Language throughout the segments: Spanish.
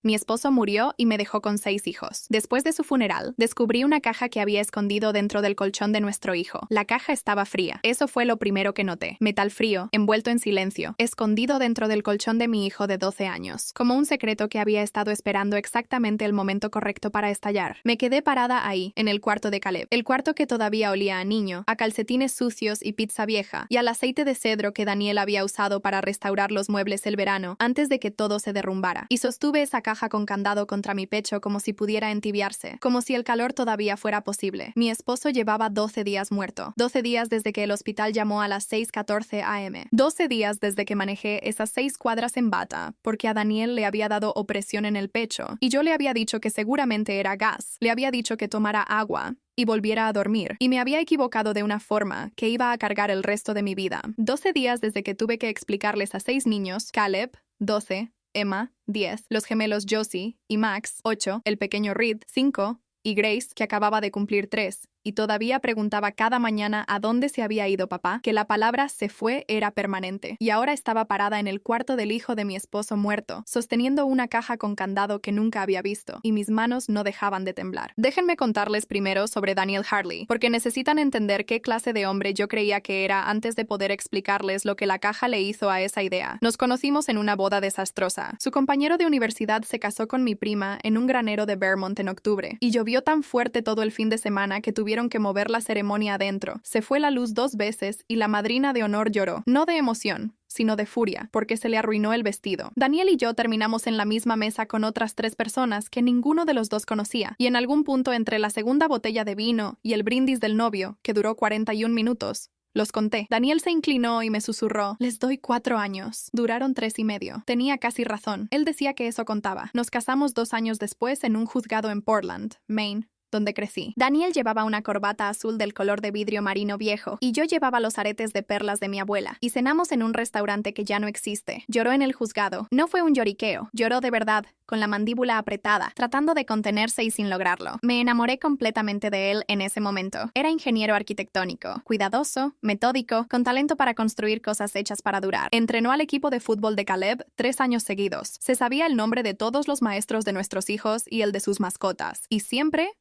Mi esposo murió y me dejó con 6 hijos. Después de su funeral, descubrí una caja que había escondido dentro del colchón de nuestro hijo. La caja estaba fría. Eso fue lo primero que noté. Metal frío, envuelto en silencio, escondido dentro del colchón de mi hijo de 12 años. Como un secreto que había estado esperando exactamente el momento correcto para estallar. Me quedé parada ahí, en el cuarto de Caleb. El cuarto que todavía olía a niño, a calcetines sucios y pizza vieja, y al aceite de cedro que Daniel había usado para restaurar los muebles el verano, antes de que todo se derrumbara. Y sostuve esa caja con candado contra mi pecho como si pudiera entibiarse, como si el calor todavía fuera posible. Mi esposo llevaba 12 días muerto. 12 días desde que el hospital llamó a las 6:14 am. 12 días desde que manejé esas 6 cuadras en bata, porque a Daniel le había dado opresión en el pecho, y yo le había dicho que seguramente era gas. Le había dicho que tomara agua y volviera a dormir, y me había equivocado de una forma que iba a cargar el resto de mi vida. 12 días desde que tuve que explicarles a 6 niños, Caleb, 12, Emma, 10, los gemelos Josie y Max, 8, el pequeño Reed, 5, y Grace, que acababa de cumplir 3, y todavía preguntaba cada mañana a dónde se había ido papá, que la palabra se fue era permanente, y ahora estaba parada en el cuarto del hijo de mi esposo muerto, sosteniendo una caja con candado que nunca había visto, y mis manos no dejaban de temblar. Déjenme contarles primero sobre Daniel Hartley, porque necesitan entender qué clase de hombre yo creía que era antes de poder explicarles lo que la caja le hizo a esa idea. Nos conocimos en una boda desastrosa. Su compañero de universidad se casó con mi prima en un granero de Vermont en octubre, y llovió tan fuerte todo el fin de semana que tuvieron que mover la ceremonia adentro. Se fue la luz 2 veces y la madrina de honor lloró, no de emoción, sino de furia, porque se le arruinó el vestido. Daniel y yo terminamos en la misma mesa con otras 3 personas que ninguno de los dos conocía, y en algún punto entre la segunda botella de vino y el brindis del novio, que duró 41 minutos, los conté. Daniel se inclinó y me susurró: les doy 4 años. Duraron 3 y medio. Tenía casi razón. Él decía que eso contaba. Nos casamos 2 años después en un juzgado en Portland, Maine, donde crecí. Daniel llevaba una corbata azul del color de vidrio marino viejo, y yo llevaba los aretes de perlas de mi abuela, y cenamos en un restaurante que ya no existe. Lloró en el juzgado. No fue un lloriqueo, lloró de verdad, con la mandíbula apretada, tratando de contenerse y sin lograrlo. Me enamoré completamente de él en ese momento. Era ingeniero arquitectónico, cuidadoso, metódico, con talento para construir cosas hechas para durar. Entrenó al equipo de fútbol de Caleb 3 años seguidos. Se sabía el nombre de todos los maestros de nuestros hijos y el de sus mascotas, y siempre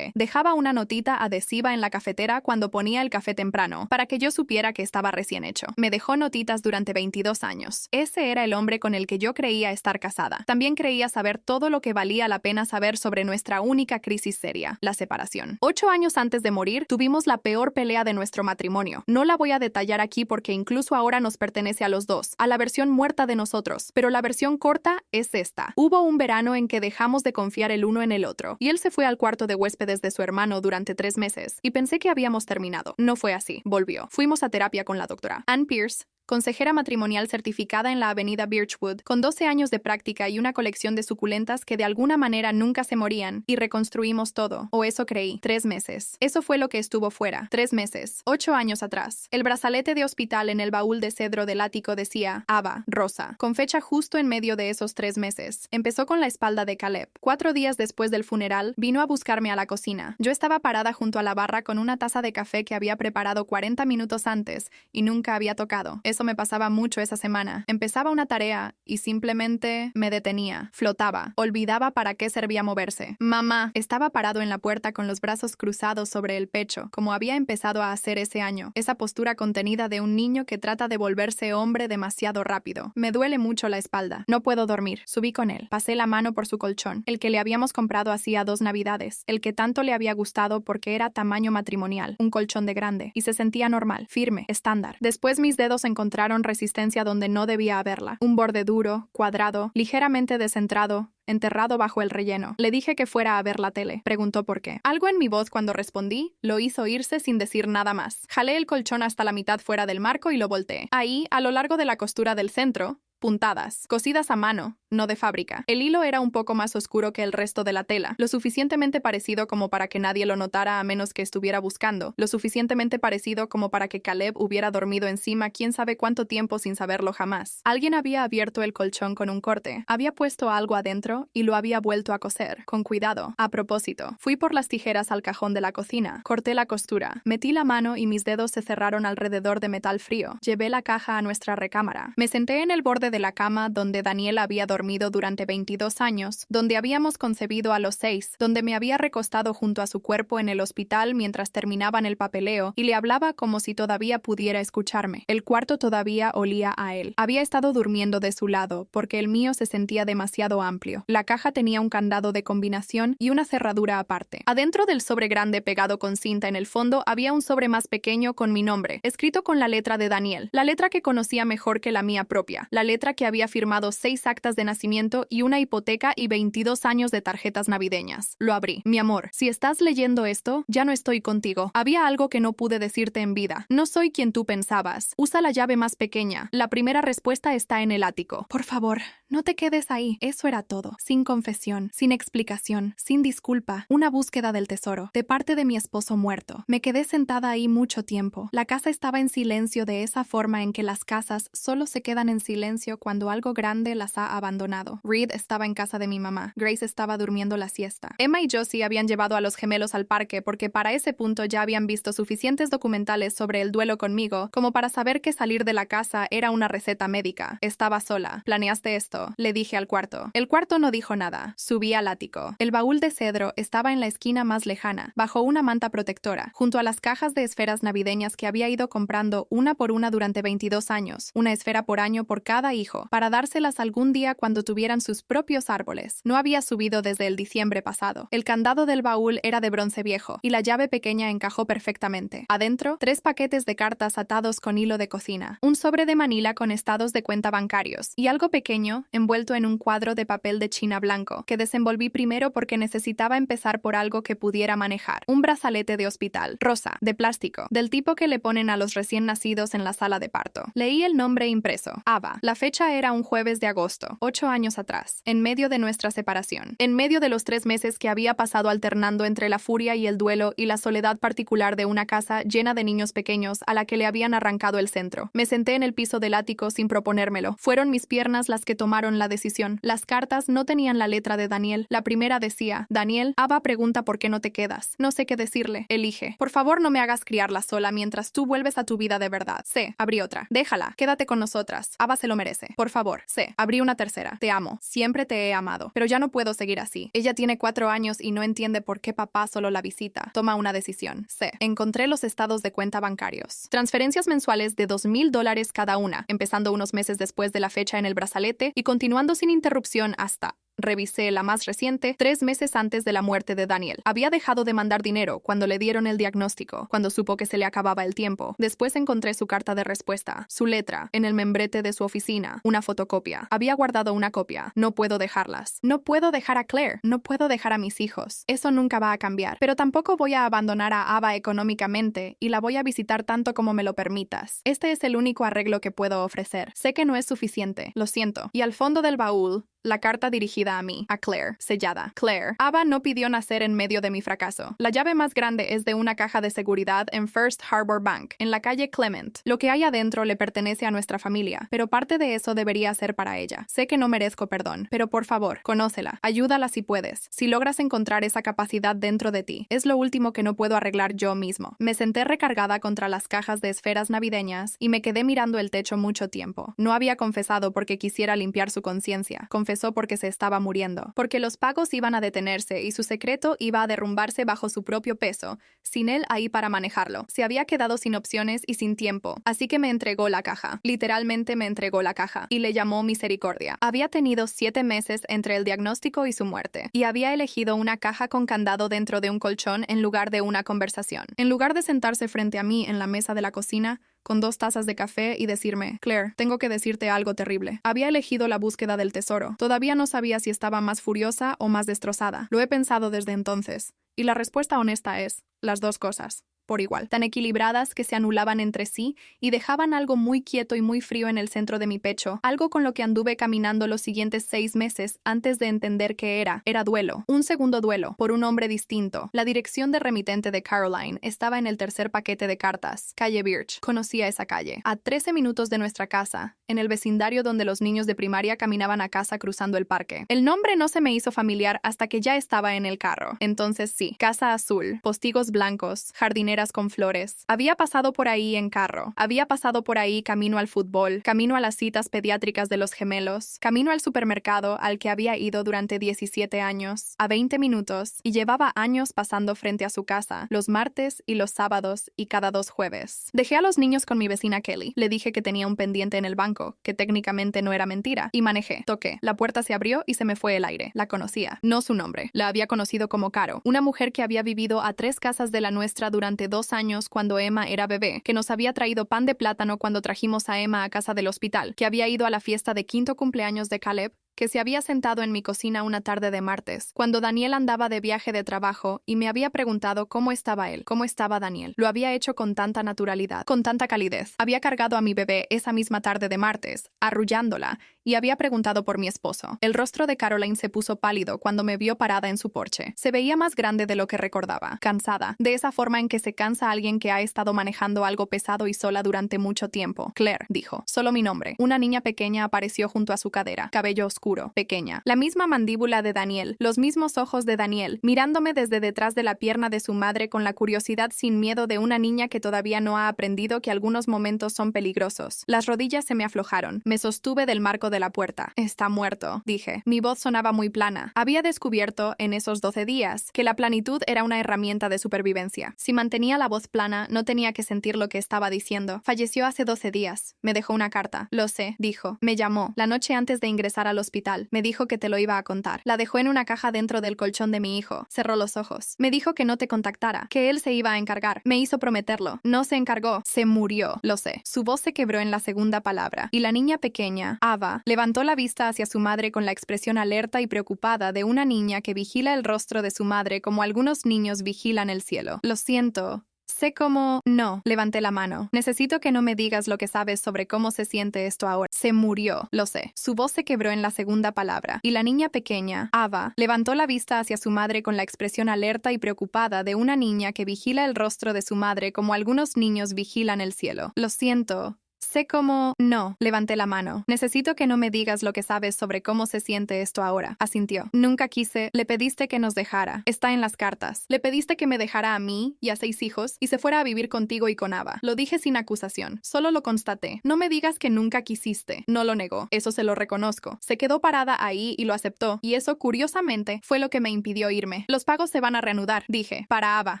dejaba una notita adhesiva en la cafetera cuando ponía el café temprano, para que yo supiera que estaba recién hecho. Me dejó notitas durante 22 años. Ese era el hombre con el que yo creía estar casada. También creía saber todo lo que valía la pena saber sobre nuestra única crisis seria, la separación. 8 años antes de morir, tuvimos la peor pelea de nuestro matrimonio. No la voy a detallar aquí porque incluso ahora nos pertenece a los dos, a la versión muerta de nosotros, pero la versión corta es esta. Hubo un verano en que dejamos de confiar el uno en el otro, y él se fue al cuarto de huéspedes de su hermano durante 3 meses, y pensé que habíamos terminado. No fue así. Volvió. Fuimos a terapia con la doctora Ann Pierce, consejera matrimonial certificada en la avenida Birchwood, con 12 años de práctica y una colección de suculentas que de alguna manera nunca se morían, y reconstruimos todo. O eso creí. 3 meses. Eso fue lo que estuvo fuera. 3 meses. 8 años atrás. El brazalete de hospital en el baúl de cedro del ático decía Ava, Rosa, con fecha justo en medio de esos 3 meses. Empezó con la espalda de Caleb. 4 días después del funeral, vino a buscarme a la cocina. Yo estaba parada junto a la barra con una taza de café que había preparado 40 minutos antes y nunca había tocado. Eso me pasaba mucho esa semana. Empezaba una tarea y simplemente me detenía, flotaba, olvidaba para qué servía moverse. Mamá estaba parado en la puerta con los brazos cruzados sobre el pecho, como había empezado a hacer ese año. Esa postura contenida de un niño que trata de volverse hombre demasiado rápido. Me duele mucho la espalda. No puedo dormir. Subí con él. Pasé la mano por su colchón, el que le habíamos comprado hacía 2 navidades, el que tanto le había gustado porque era tamaño matrimonial, un colchón de grande, y se sentía normal, firme, estándar. Después mis dedos encontraron resistencia donde no debía haberla. Un borde duro, cuadrado, ligeramente descentrado, enterrado bajo el relleno. Le dije que fuera a ver la tele. Preguntó por qué. Algo en mi voz cuando respondí lo hizo irse sin decir nada más. Jalé el colchón hasta la mitad fuera del marco y lo volteé. Ahí, a lo largo de la costura del centro, puntadas, cosidas a mano, no de fábrica. El hilo era un poco más oscuro que el resto de la tela, lo suficientemente parecido como para que nadie lo notara a menos que estuviera buscando, lo suficientemente parecido como para que Caleb hubiera dormido encima quién sabe cuánto tiempo sin saberlo jamás. Alguien había abierto el colchón con un corte, había puesto algo adentro y lo había vuelto a coser, con cuidado. A propósito, fui por las tijeras al cajón de la cocina, corté la costura, metí la mano y mis dedos se cerraron alrededor de metal frío. Llevé la caja a nuestra recámara. Me senté en el borde borde de la cama donde Daniel había dormido durante 22 años, donde habíamos concebido a los 6, donde me había recostado junto a su cuerpo en el hospital mientras terminaban el papeleo y le hablaba como si todavía pudiera escucharme. El cuarto todavía olía a él. Había estado durmiendo de su lado porque el mío se sentía demasiado amplio. La caja tenía un candado de combinación y una cerradura aparte. Adentro del sobre grande pegado con cinta en el fondo había un sobre más pequeño con mi nombre, escrito con la letra de Daniel, la letra que conocía mejor que la mía propia, la letra que había firmado 6 actas de nacimiento y una hipoteca y 22 años de tarjetas navideñas. Lo abrí. Mi amor, si estás leyendo esto, ya no estoy contigo. Había algo que no pude decirte en vida. No soy quien tú pensabas. Usa la llave más pequeña. La primera respuesta está en el ático. Por favor, no te quedes ahí. Eso era todo. Sin confesión, sin explicación, sin disculpa. Una búsqueda del tesoro, de parte de mi esposo muerto. Me quedé sentada ahí mucho tiempo. La casa estaba en silencio de esa forma en que las casas solo se quedan en silencio cuando algo grande las ha abandonado. Reed estaba en casa de mi mamá. Grace estaba durmiendo la siesta. Emma y Josie habían llevado a los gemelos al parque porque para ese punto ya habían visto suficientes documentales sobre el duelo conmigo como para saber que salir de la casa era una receta médica. Estaba sola. ¿Planeaste esto?, le dije al cuarto. El cuarto no dijo nada. Subí al ático. El baúl de cedro estaba en la esquina más lejana, bajo una manta protectora, junto a las cajas de esferas navideñas que había ido comprando una por una durante 22 años, una esfera por año por cada hijo, para dárselas algún día cuando tuvieran sus propios árboles. No había subido desde el diciembre pasado. El candado del baúl era de bronce viejo, y la llave pequeña encajó perfectamente. Adentro, 3 paquetes de cartas atados con hilo de cocina, un sobre de Manila con estados de cuenta bancarios, y algo pequeño, envuelto en un cuadro de papel de china blanco, que desenvolví primero porque necesitaba empezar por algo que pudiera manejar. Un brazalete de hospital, rosa, de plástico, del tipo que le ponen a los recién nacidos en la sala de parto. Leí el nombre impreso, Ava. La fecha era un jueves de agosto, 8 años atrás, en medio de nuestra separación, en medio de los 3 meses que había pasado alternando entre la furia y el duelo y la soledad particular de una casa llena de niños pequeños a la que le habían arrancado el centro. Me senté en el piso del ático sin proponérmelo. Fueron mis piernas las que tomaron la decisión. Las cartas no tenían la letra de Daniel. La primera decía: Daniel, Ava pregunta por qué no te quedas. No sé qué decirle. Elige. Por favor, no me hagas criarla sola mientras tú vuelves a tu vida de verdad. C. Abrí otra. Déjala. Quédate con nosotras. Ava se lo merece. Por favor. C. Abrí una tercera. Te amo. Siempre te he amado. Pero ya no puedo seguir así. Ella tiene 4 años y no entiende por qué papá solo la visita. Toma una decisión. C. Encontré los estados de cuenta bancarios. Transferencias mensuales de $2,000 cada una, empezando unos meses después de la fecha en el brazalete y continuando sin interrupción hasta... Revisé la más reciente, 3 meses antes de la muerte de Daniel. Había dejado de mandar dinero cuando le dieron el diagnóstico, cuando supo que se le acababa el tiempo. Después encontré su carta de respuesta, su letra, en el membrete de su oficina, una fotocopia. Había guardado una copia. No puedo dejarlas. No puedo dejar a Claire. No puedo dejar a mis hijos. Eso nunca va a cambiar. Pero tampoco voy a abandonar a Ava económicamente y la voy a visitar tanto como me lo permitas. Este es el único arreglo que puedo ofrecer. Sé que no es suficiente. Lo siento. Y al fondo del baúl, la carta dirigida a mí, a Claire, sellada. Claire, Ava no pidió nacer en medio de mi fracaso. La llave más grande es de una caja de seguridad en First Harbor Bank, en la calle Clement. Lo que hay adentro le pertenece a nuestra familia, pero parte de eso debería ser para ella. Sé que no merezco perdón, pero por favor, conócela. Ayúdala si puedes. Si logras encontrar esa capacidad dentro de ti, es lo último que no puedo arreglar yo mismo. Me senté recargada contra las cajas de esferas navideñas y me quedé mirando el techo mucho tiempo. No había confesado porque quisiera limpiar su conciencia. Confesó porque se estaba muriendo, porque los pagos iban a detenerse y su secreto iba a derrumbarse bajo su propio peso, sin él ahí para manejarlo. Se había quedado sin opciones y sin tiempo, así que me entregó la caja. Literalmente me entregó la caja y le llamó misericordia. Había tenido 7 meses entre el diagnóstico y su muerte, y había elegido una caja con candado dentro de un colchón en lugar de una conversación. En lugar de sentarse frente a mí en la mesa de la cocina, con 2 tazas de café y decirme: Claire, tengo que decirte algo terrible. Había elegido la búsqueda del tesoro. Todavía no sabía si estaba más furiosa o más destrozada. Lo he pensado desde entonces. Y la respuesta honesta es: las 2 cosas. Por igual, tan equilibradas que se anulaban entre sí y dejaban algo muy quieto y muy frío en el centro de mi pecho, algo con lo que anduve caminando los siguientes 6 meses antes de entender qué era. Era duelo. Un segundo duelo, por un hombre distinto. La dirección de remitente de Caroline estaba en el tercer paquete de cartas. Calle Birch. Conocía esa calle. A 13 minutos de nuestra casa, en el vecindario donde los niños de primaria caminaban a casa cruzando el parque. El nombre no se me hizo familiar hasta que ya estaba en el carro. Entonces sí, Casa Azul, postigos blancos, jardinera palmeras con flores. Había pasado por ahí en carro. Había pasado por ahí camino al fútbol, camino a las citas pediátricas de los gemelos, camino al supermercado al que había ido durante 17 años, a 20 minutos, y llevaba años pasando frente a su casa, los martes y los sábados y cada 2 jueves. Dejé a los niños con mi vecina Kelly. Le dije que tenía un pendiente en el banco, que técnicamente no era mentira, y manejé. Toqué. La puerta se abrió y se me fue el aire. La conocía. No su nombre. La había conocido como Caro, una mujer que había vivido a 3 casas de la nuestra durante 2 años cuando Emma era bebé, que nos había traído pan de plátano cuando trajimos a Emma a casa del hospital, que había ido a la fiesta de 5º cumpleaños de Caleb, que se había sentado en mi cocina una tarde de martes, cuando Daniel andaba de viaje de trabajo, y me había preguntado cómo estaba él, cómo estaba Daniel. Lo había hecho con tanta naturalidad, con tanta calidez. Había cargado a mi bebé esa misma tarde de martes, arrullándola, y había preguntado por mi esposo. El rostro de Caroline se puso pálido cuando me vio parada en su porche. Se veía más grande de lo que recordaba, cansada, de esa forma en que se cansa alguien que ha estado manejando algo pesado y sola durante mucho tiempo. Claire, dijo, solo mi nombre. Una niña pequeña apareció junto a su cadera, cabello oscuro, pequeña. La misma mandíbula de Daniel, los mismos ojos de Daniel, mirándome desde detrás de la pierna de su madre con la curiosidad sin miedo de una niña que todavía no ha aprendido que algunos momentos son peligrosos. Las rodillas se me aflojaron. Me sostuve del marco de la puerta. Está muerto, dije. Mi voz sonaba muy plana. Había descubierto, en esos 12 días, que la planitud era una herramienta de supervivencia. Si mantenía la voz plana, no tenía que sentir lo que estaba diciendo. Falleció hace 12 días. Me dejó una carta. Lo sé, dijo. Me llamó. La noche antes de ingresar al hospital. Me dijo que te lo iba a contar. La dejó en una caja dentro del colchón de mi hijo. Cerró los ojos. Me dijo que no te contactara, que él se iba a encargar. Me hizo prometerlo. No se encargó. Se murió. Lo sé. Su voz se quebró en la segunda palabra. Y la niña pequeña, Ava, levantó la vista hacia su madre con la expresión alerta y preocupada de una niña que vigila el rostro de su madre como algunos niños vigilan el cielo. Lo siento. Sé cómo... No, levanté la mano. Necesito que no me digas lo que sabes sobre cómo se siente esto ahora. Se murió, lo sé. Su voz se quebró en la segunda palabra. Y la niña pequeña, Ava, levantó la vista hacia su madre con la expresión alerta y preocupada de una niña que vigila el rostro de su madre como algunos niños vigilan el cielo. Lo siento. Sé cómo... No, levanté la mano. Necesito que no me digas lo que sabes sobre cómo se siente esto ahora. Asintió. Nunca quise. Le pediste que nos dejara. Está en las cartas. Le pediste que me dejara a mí y a 6 hijos y se fuera a vivir contigo y con Ava. Lo dije sin acusación. Solo lo constaté. No me digas que nunca quisiste. No lo negó. Eso se lo reconozco. Se quedó parada ahí y lo aceptó. Y eso, curiosamente, fue lo que me impidió irme. Los pagos se van a reanudar, dije. Para Ava.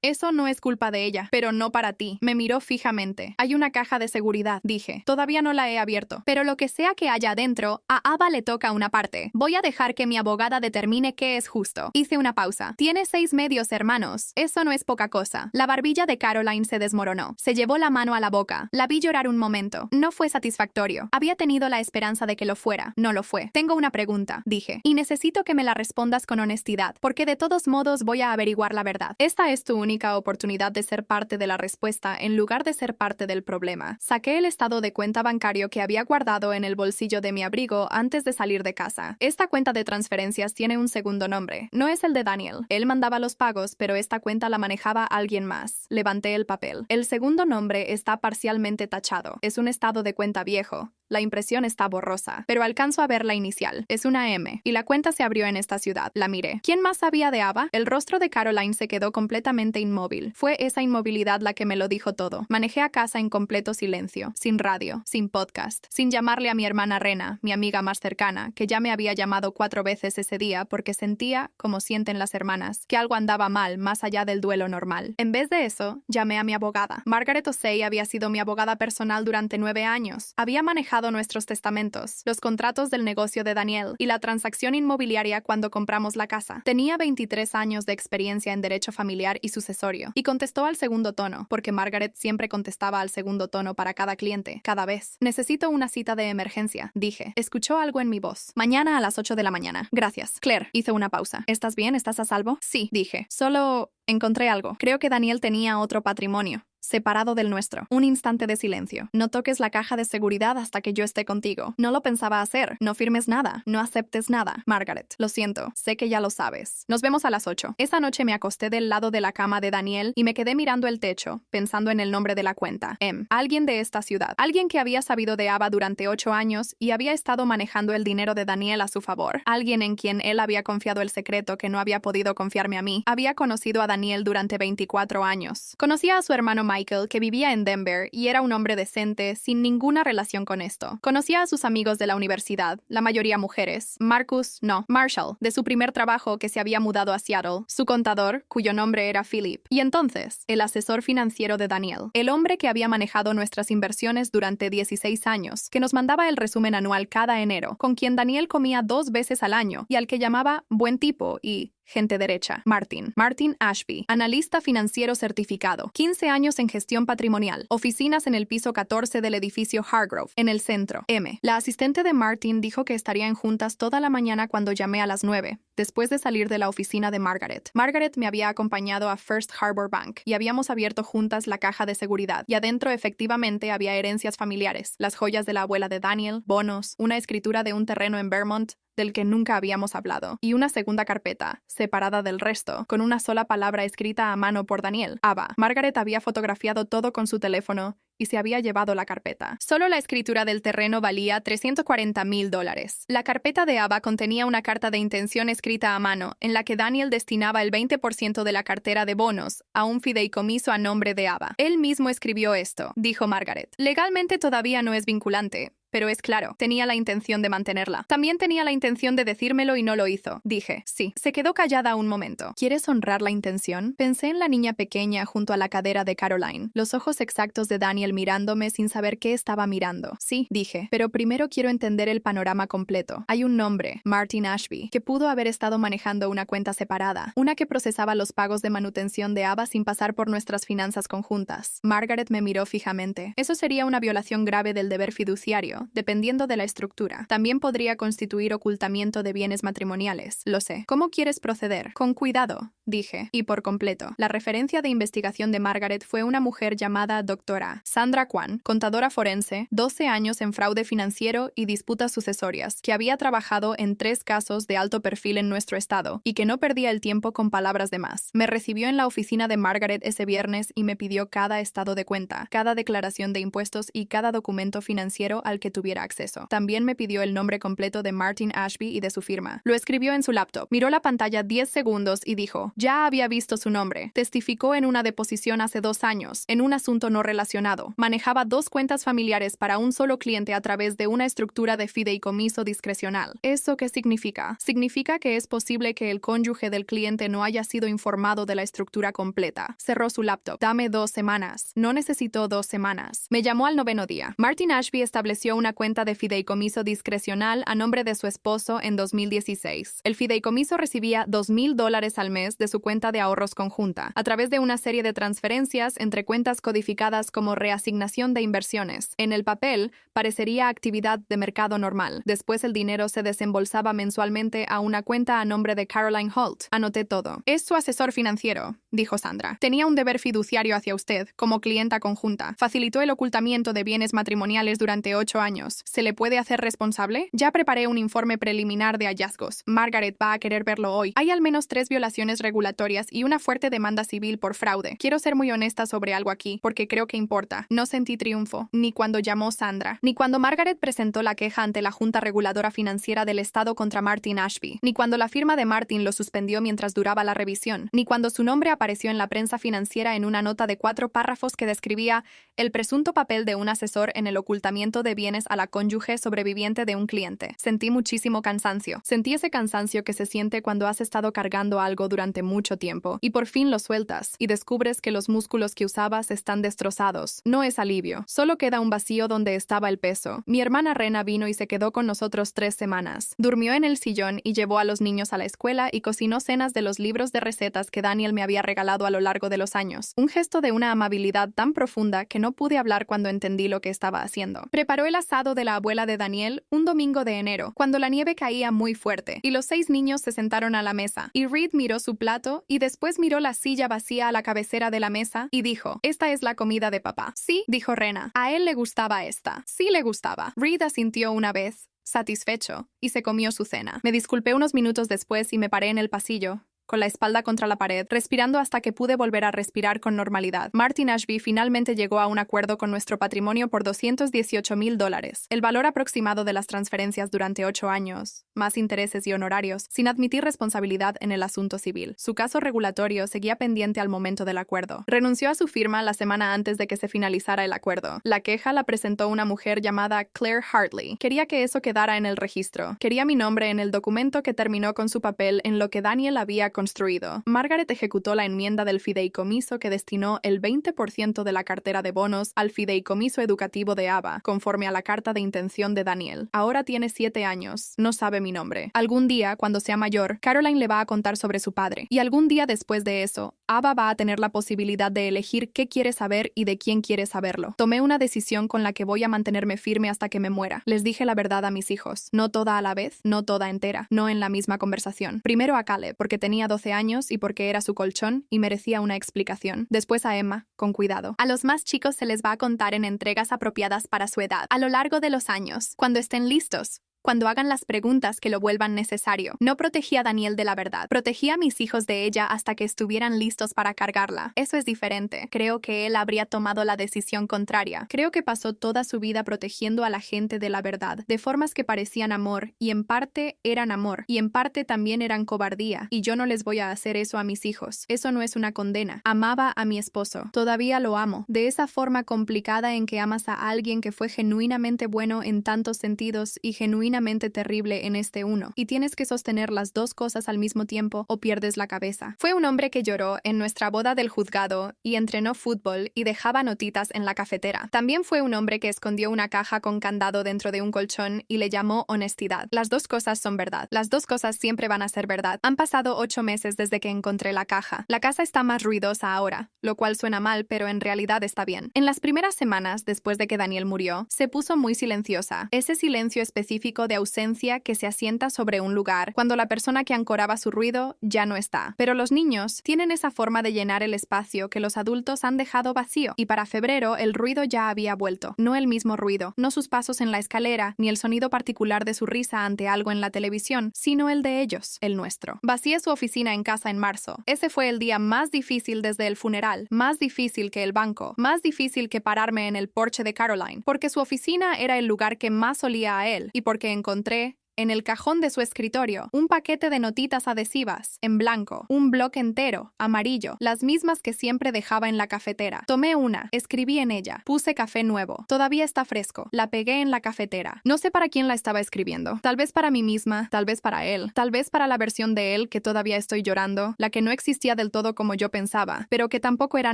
Eso no es culpa de ella. Pero no para ti. Me miró fijamente. Hay una caja de seguridad, dije. Todavía no la he abierto. Pero lo que sea que haya adentro, a Ava le toca una parte. Voy a dejar que mi abogada determine qué es justo. Hice una pausa. Tiene 6 medios hermanos. Eso no es poca cosa. La barbilla de Caroline se desmoronó. Se llevó la mano a la boca. La vi llorar un momento. No fue satisfactorio. Había tenido la esperanza de que lo fuera. No lo fue. Tengo una pregunta, dije. Y necesito que me la respondas con honestidad, porque de todos modos voy a averiguar la verdad. Esta es tu única oportunidad de ser parte de la respuesta en lugar de ser parte del problema. Saqué el estado de cuenta bancario que había guardado en el bolsillo de mi abrigo antes de salir de casa. Esta cuenta de transferencias tiene un segundo nombre. No es el de Daniel. Él mandaba los pagos, pero esta cuenta la manejaba alguien más. Levanté el papel. El segundo nombre está parcialmente tachado. Es un estado de cuenta viejo. La impresión está borrosa, pero alcanzo a ver la inicial. Es una M, y la cuenta se abrió en esta ciudad. La miré. ¿Quién más sabía de Ava? El rostro de Caroline se quedó completamente inmóvil. Fue esa inmovilidad la que me lo dijo todo. Manejé a casa en completo silencio, sin radio, sin podcast, sin llamarle a mi hermana Rena, mi amiga más cercana, que ya me había llamado 4 veces ese día porque sentía, como sienten las hermanas, que algo andaba mal más allá del duelo normal. En vez de eso, llamé a mi abogada. Margaret Osei había sido mi abogada personal durante 9 años. Había manejado nuestros testamentos, los contratos del negocio de Daniel y la transacción inmobiliaria cuando compramos la casa. Tenía 23 años de experiencia en derecho familiar y sucesorio, y contestó al segundo tono, porque Margaret siempre contestaba al segundo tono para cada cliente, cada vez. Necesito una cita de emergencia, dije. Escuchó algo en mi voz. Mañana a las 8 de la mañana. Gracias. Claire, hizo una pausa. ¿Estás bien? ¿Estás a salvo? Sí, dije. Solo... encontré algo. Creo que Daniel tenía otro patrimonio. separado del nuestro. Un instante de silencio. No toques la caja de seguridad hasta que yo esté contigo. No lo pensaba hacer. No firmes nada. No aceptes nada. Margaret, lo siento. Sé que ya lo sabes. Nos vemos a las 8. Esa noche me acosté del lado de la cama de Daniel y me quedé mirando el techo, pensando en el nombre de la cuenta. Alguien de esta ciudad. Alguien que había sabido de Ava durante 8 años y había estado manejando el dinero de Daniel a su favor. Alguien en quien él había confiado el secreto que no había podido confiarme a mí. Había conocido a Daniel durante 24 años. Conocía a su hermano Michael, que vivía en Denver y era un hombre decente, sin ninguna relación con esto. Conocía a sus amigos de la universidad, la mayoría mujeres. Marshall, de su primer trabajo que se había mudado a Seattle. Su contador, cuyo nombre era Philip. Y entonces, el asesor financiero de Daniel. El hombre que había manejado nuestras inversiones durante 16 años, que nos mandaba el resumen anual cada enero, con quien Daniel comía 2 veces al año y al que llamaba buen tipo y gente derecha. Martin Ashby, analista financiero certificado, 15 años en gestión patrimonial, oficinas en el piso 14 del edificio Hargrove, en el centro. La asistente de Martin dijo que estarían juntas toda la mañana cuando llamé a las 9, después de salir de la oficina de Margaret. Margaret me había acompañado a First Harbor Bank y habíamos abierto juntas la caja de seguridad, y adentro efectivamente había herencias familiares, las joyas de la abuela de Daniel, bonos, una escritura de un terreno en Vermont, del que nunca habíamos hablado, y una segunda carpeta, separada del resto, con una sola palabra escrita a mano por Daniel, Ava. Margaret había fotografiado todo con su teléfono y se había llevado la carpeta. Solo la escritura del terreno valía $340,000. La carpeta de Ava contenía una carta de intención escrita a mano, en la que Daniel destinaba el 20% de la cartera de bonos a un fideicomiso a nombre de Ava. Él mismo escribió esto, dijo Margaret. Legalmente todavía no es vinculante, pero es claro, tenía la intención de mantenerla. También tenía la intención de decírmelo y no lo hizo. Dije, sí. Se quedó callada un momento. ¿Quieres honrar la intención? Pensé en la niña pequeña junto a la cadera de Caroline, los ojos exactos de Daniel mirándome sin saber qué estaba mirando. Sí, dije, pero primero quiero entender el panorama completo. Hay un nombre, Martin Ashby, que pudo haber estado manejando una cuenta separada, una que procesaba los pagos de manutención de Ava sin pasar por nuestras finanzas conjuntas. Margaret me miró fijamente. Eso sería una violación grave del deber fiduciario, dependiendo de la estructura. También podría constituir ocultamiento de bienes matrimoniales. Lo sé. ¿Cómo quieres proceder? Con cuidado, dije, y por completo. La referencia de investigación de Margaret fue una mujer llamada Dra. Sandra Kwan, contadora forense, 12 años en fraude financiero y disputas sucesorias, que había trabajado en 3 casos de alto perfil en nuestro estado y que no perdía el tiempo con palabras de más. Me recibió en la oficina de Margaret ese viernes y me pidió cada estado de cuenta, cada declaración de impuestos y cada documento financiero al que tuviera acceso. También me pidió el nombre completo de Martin Ashby y de su firma. Lo escribió en su laptop. Miró la pantalla 10 segundos y dijo, ya había visto su nombre. Testificó en una deposición hace 2 años, en un asunto no relacionado. Manejaba 2 cuentas familiares para un solo cliente a través de una estructura de fideicomiso discrecional. ¿Eso qué significa? Significa que es posible que el cónyuge del cliente no haya sido informado de la estructura completa. Cerró su laptop. Dame 2 semanas. No necesitó 2 semanas. Me llamó al 9º día. Martin Ashby estableció una cuenta de fideicomiso discrecional a nombre de su esposo en 2016. El fideicomiso recibía $2,000 al mes de su cuenta de ahorros conjunta, a través de una serie de transferencias entre cuentas codificadas como reasignación de inversiones. En el papel, parecería actividad de mercado normal. Después el dinero se desembolsaba mensualmente a una cuenta a nombre de Caroline Holt. Anoté todo. Es su asesor financiero, dijo Sandra. Tenía un deber fiduciario hacia usted, como clienta conjunta. Facilitó el ocultamiento de bienes matrimoniales durante 8 años. ¿Se le puede hacer responsable? Ya preparé un informe preliminar de hallazgos. Margaret va a querer verlo hoy. Hay al menos 3 violaciones regulatorias y una fuerte demanda civil por fraude. Quiero ser muy honesta sobre algo aquí, porque creo que importa. No sentí triunfo, ni cuando llamó Sandra, ni cuando Margaret presentó la queja ante la Junta Reguladora Financiera del Estado contra Martin Ashby, ni cuando la firma de Martin lo suspendió mientras duraba la revisión, ni cuando su nombre apareció en la prensa financiera en una nota de 4 párrafos que describía el presunto papel de un asesor en el ocultamiento de bienes a la cónyuge sobreviviente de un cliente. Sentí muchísimo cansancio. Sentí ese cansancio que se siente cuando has estado cargando algo durante mucho tiempo y por fin lo sueltas y descubres que los músculos que usabas están destrozados. No es alivio. Solo queda un vacío donde estaba el peso. Mi hermana Rena vino y se quedó con nosotros 3 semanas. Durmió en el sillón y llevó a los niños a la escuela y cocinó cenas de los libros de recetas que Daniel me había regalado a lo largo de los años. Un gesto de una amabilidad tan profunda que no pude hablar cuando entendí lo que estaba haciendo. Preparó el asado de la abuela de Daniel un domingo de enero, cuando la nieve caía muy fuerte, y los 6 niños se sentaron a la mesa, y Reed miró su plato plato y después miró la silla vacía a la cabecera de la mesa y dijo, «Esta es la comida de papá». «Sí», dijo Rena. «A él le gustaba esta». «Sí le gustaba». Reed asintió una vez, satisfecho, y se comió su cena. Me disculpé unos minutos después y me paré en el pasillo, con la espalda contra la pared, respirando hasta que pude volver a respirar con normalidad. Martin Ashby finalmente llegó a un acuerdo con nuestro patrimonio por $218,000, el valor aproximado de las transferencias durante 8 años, más intereses y honorarios, sin admitir responsabilidad en el asunto civil. Su caso regulatorio seguía pendiente al momento del acuerdo. Renunció a su firma la semana antes de que se finalizara el acuerdo. La queja la presentó una mujer llamada Claire Hartley. Quería que eso quedara en el registro. Quería mi nombre en el documento que terminó con su papel en lo que Daniel había construido. Margaret ejecutó la enmienda del fideicomiso que destinó el 20% de la cartera de bonos al fideicomiso educativo de Ava, conforme a la carta de intención de Daniel. Ahora tiene 7 años. No sabe mi nombre. Algún día, cuando sea mayor, Caroline le va a contar sobre su padre. Y algún día después de eso, Ava va a tener la posibilidad de elegir qué quiere saber y de quién quiere saberlo. Tomé una decisión con la que voy a mantenerme firme hasta que me muera. Les dije la verdad a mis hijos. No toda a la vez, no toda entera, no en la misma conversación. Primero a Caleb, porque tenía 12 años y porque era su colchón y merecía una explicación. Después a Emma, con cuidado. A los más chicos se les va a contar en entregas apropiadas para su edad, a lo largo de los años, cuando estén listos, cuando hagan las preguntas que lo vuelvan necesario. No protegía a Daniel de la verdad. Protegía a mis hijos de ella hasta que estuvieran listos para cargarla. Eso es diferente. Creo que él habría tomado la decisión contraria. Creo que pasó toda su vida protegiendo a la gente de la verdad, de formas que parecían amor, y en parte eran amor, y en parte también eran cobardía, y yo no les voy a hacer eso a mis hijos. Eso no es una condena. Amaba a mi esposo. Todavía lo amo. De esa forma complicada en que amas a alguien que fue genuinamente bueno en tantos sentidos y genuinamente terrible en este uno, y tienes que sostener las dos cosas al mismo tiempo o pierdes la cabeza. Fue un hombre que lloró en nuestra boda del juzgado y entrenó fútbol y dejaba notitas en la cafetera. También fue un hombre que escondió una caja con candado dentro de un colchón y le llamó honestidad. Las dos cosas son verdad. Las dos cosas siempre van a ser verdad. Han pasado 8 meses desde que encontré la caja. La casa está más ruidosa ahora, lo cual suena mal, pero en realidad está bien. En las primeras semanas, después de que Daniel murió, se puso muy silenciosa. Ese silencio específico de ausencia que se asienta sobre un lugar cuando la persona que ancoraba su ruido ya no está. Pero los niños tienen esa forma de llenar el espacio que los adultos han dejado vacío, y para febrero el ruido ya había vuelto. No el mismo ruido, no sus pasos en la escalera, ni el sonido particular de su risa ante algo en la televisión, sino el de ellos, el nuestro. Vacié su oficina en casa en marzo. Ese fue el día más difícil desde el funeral, más difícil que el banco, más difícil que pararme en el porche de Caroline, porque su oficina era el lugar que más olía a él, y porque encontré en el cajón de su escritorio un paquete de notitas adhesivas, en blanco, un bloque entero, amarillo, las mismas que siempre dejaba en la cafetera. Tomé una, escribí en ella, puse café nuevo, todavía está fresco, la pegué en la cafetera. No sé para quién la estaba escribiendo, tal vez para mí misma, tal vez para él, tal vez para la versión de él que todavía estoy llorando, la que no existía del todo como yo pensaba, pero que tampoco era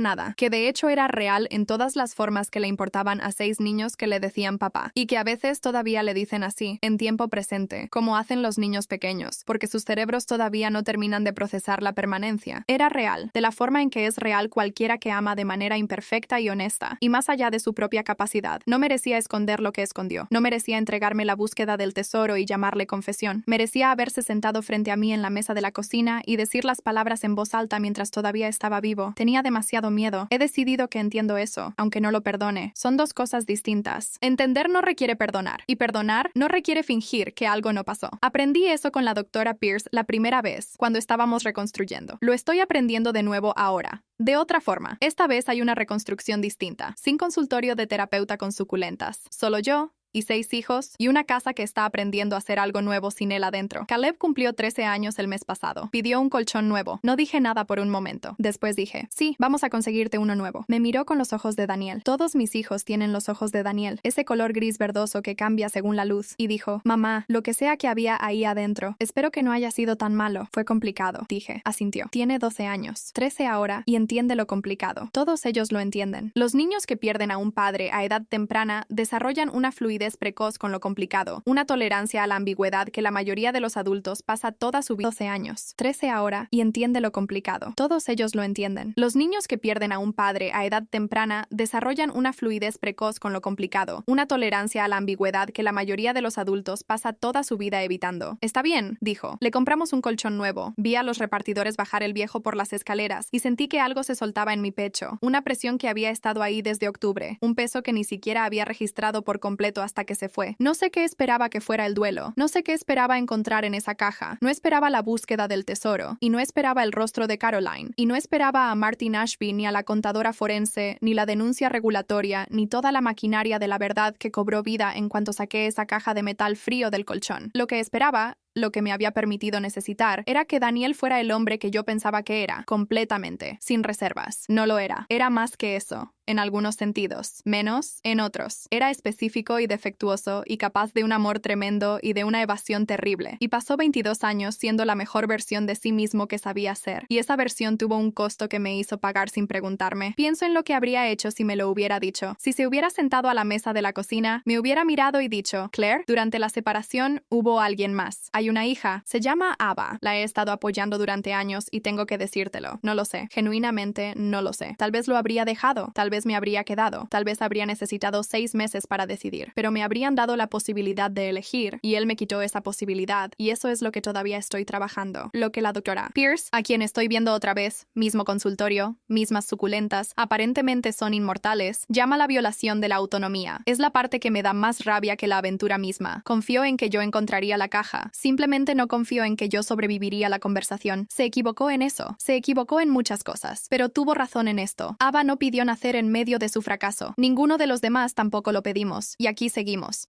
nada, que de hecho era real en todas las formas que le importaban a 6 niños que le decían papá, y que a veces todavía le dicen así, en tiempo presente, como hacen los niños pequeños, porque sus cerebros todavía no terminan de procesar la permanencia. Era real, de la forma en que es real cualquiera que ama de manera imperfecta y honesta, y más allá de su propia capacidad. No merecía esconder lo que escondió. No merecía entregarme la búsqueda del tesoro y llamarle confesión. Merecía haberse sentado frente a mí en la mesa de la cocina y decir las palabras en voz alta mientras todavía estaba vivo. Tenía demasiado miedo. He decidido que entiendo eso, aunque no lo perdone. Son dos cosas distintas. Entender no requiere perdonar, y perdonar no requiere fingir que algo no pasó. Aprendí eso con la doctora Pierce la primera vez, cuando estábamos reconstruyendo. Lo estoy aprendiendo de nuevo ahora. De otra forma, esta vez hay una reconstrucción distinta, sin consultorio de terapeuta con suculentas. Solo yo y 6 hijos, y una casa que está aprendiendo a hacer algo nuevo sin él adentro. Caleb cumplió 13 años el mes pasado. Pidió un colchón nuevo. No dije nada por un momento. Después dije, sí, vamos a conseguirte uno nuevo. Me miró con los ojos de Daniel. Todos mis hijos tienen los ojos de Daniel, ese color gris verdoso que cambia según la luz. Y dijo, mamá, lo que sea que había ahí adentro, espero que no haya sido tan malo. Fue complicado, dije. Asintió. Tiene 12 años, 13 ahora, y entiende lo complicado. Todos ellos lo entienden. Los niños que pierden a un padre a edad temprana desarrollan una fluidez fluidez precoz con lo complicado, una tolerancia a la ambigüedad que la mayoría de los adultos pasa toda su vida. 12 años, 13 ahora, y entiende lo complicado. Todos ellos lo entienden. Los niños que pierden a un padre a edad temprana desarrollan una fluidez precoz con lo complicado, una tolerancia a la ambigüedad que la mayoría de los adultos pasa toda su vida evitando. Está bien, dijo. Le compramos un colchón nuevo. Vi a los repartidores bajar el viejo por las escaleras y sentí que algo se soltaba en mi pecho, una presión que había estado ahí desde octubre, un peso que ni siquiera había registrado por completo hasta que se fue. No sé qué esperaba que fuera el duelo, no sé qué esperaba encontrar en esa caja, no esperaba la búsqueda del tesoro, y no esperaba el rostro de Caroline, y no esperaba a Martin Ashby ni a la contadora forense, ni la denuncia regulatoria, ni toda la maquinaria de la verdad que cobró vida en cuanto saqué esa caja de metal frío del colchón. Lo que esperaba, lo que me había permitido necesitar, era que Daniel fuera el hombre que yo pensaba que era, completamente, sin reservas. No lo era. Era más que eso, en algunos sentidos, menos en otros. Era específico y defectuoso y capaz de un amor tremendo y de una evasión terrible. Y pasó 22 años siendo la mejor versión de sí mismo que sabía ser. Y esa versión tuvo un costo que me hizo pagar sin preguntarme. Pienso en lo que habría hecho si me lo hubiera dicho. Si se hubiera sentado a la mesa de la cocina, me hubiera mirado y dicho, Claire, durante la separación hubo alguien más. Hay una hija, se llama Ava. La he estado apoyando durante años y tengo que decírtelo. No lo sé. Genuinamente no lo sé. Tal vez lo habría dejado. Tal vez me habría quedado. Tal vez habría necesitado 6 meses para decidir. Pero me habrían dado la posibilidad de elegir y él me quitó esa posibilidad y eso es lo que todavía estoy trabajando. Lo que la doctora Pierce, a quien estoy viendo otra vez, mismo consultorio, mismas suculentas, aparentemente son inmortales, llama la violación de la autonomía. Es la parte que me da más rabia que la aventura misma. Confío en que yo encontraría la caja. Simplemente no confío en que yo sobreviviría a la conversación. Se equivocó en eso. Se equivocó en muchas cosas. Pero tuvo razón en esto. Ava no pidió nacer en medio de su fracaso. Ninguno de los demás tampoco lo pedimos. Y aquí seguimos.